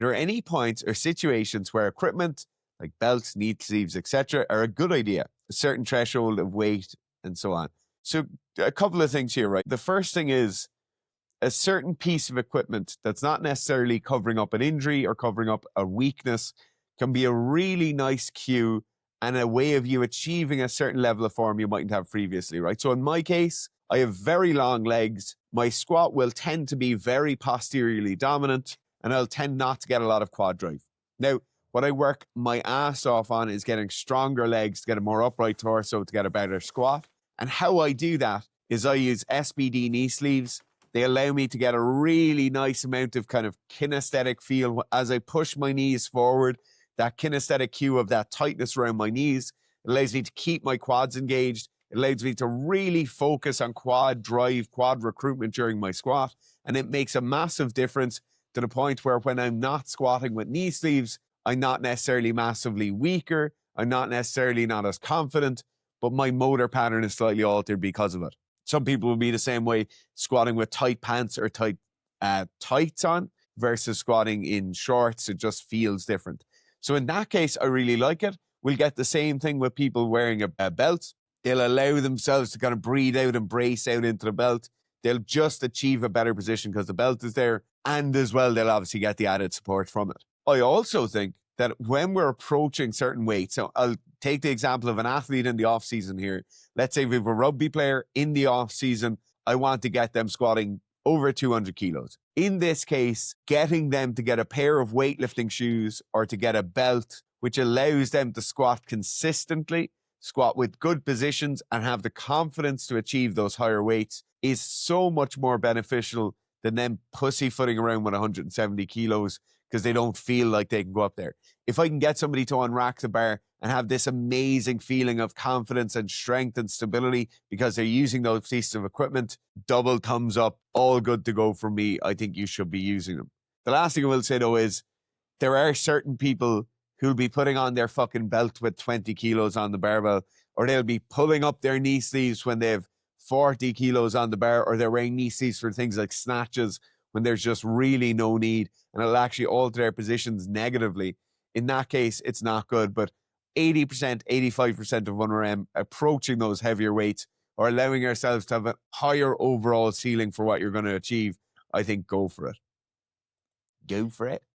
there are any points or situations where equipment like belts, knee sleeves, etc., are a good idea, a certain threshold of weight and so on. So, a couple of things here, right? The first thing is a certain piece of equipment that's not necessarily covering up an injury or covering up a weakness can be a really nice cue and a way of you achieving a certain level of form you mightn't have previously, right? So in my case, I have very long legs. My squat will tend to be very posteriorly dominant, and I'll tend not to get a lot of quad drive. Now, what I work my ass off on is getting stronger legs to get a more upright torso to get a better squat. And how I do that is I use SBD knee sleeves. They allow me to get a really nice amount of kind of kinesthetic feel as I push my knees forward. That kinesthetic cue of that tightness around my knees allows me to keep my quads engaged. It allows me to really focus on quad drive, quad recruitment during my squat. And it makes a massive difference to the point where when I'm not squatting with knee sleeves, I'm not necessarily massively weaker. I'm not necessarily not as confident, but my motor pattern is slightly altered because of it. Some people will be the same way squatting with tight pants or tight tights on versus squatting in shorts. It just feels different. So in that case, I really like it. We'll get the same thing with people wearing a belt. They'll allow themselves to kind of breathe out and brace out into the belt. They'll just achieve a better position because the belt is there. And as well, they'll obviously get the added support from it. I also think that when we're approaching certain weights, so I'll take the example of an athlete in the off season here. Let's say we have a rugby player in the off season. I want to get them squatting over 200 kilos. In this case, getting them to get a pair of weightlifting shoes or to get a belt, which allows them to squat consistently, squat with good positions and have the confidence to achieve those higher weights is so much more beneficial than them pussyfooting around with 170 kilos because they don't feel like they can go up there. If I can get somebody to unrack the bar and have this amazing feeling of confidence and strength and stability because they're using those pieces of equipment, double thumbs up, all good to go for me. I think you should be using them. The last thing I will say though is there are certain people who'll be putting on their fucking belt with 20 kilos on the barbell, or they'll be pulling up their knee sleeves when they have 40 kilos on the bar, or they're wearing knee sleeves for things like snatches when there's just really no need, and it'll actually alter their positions negatively. In that case, it's not good, but 80%, 85% of when we're approaching those heavier weights or allowing ourselves to have a higher overall ceiling for what you're going to achieve, I think go for it. Go for it.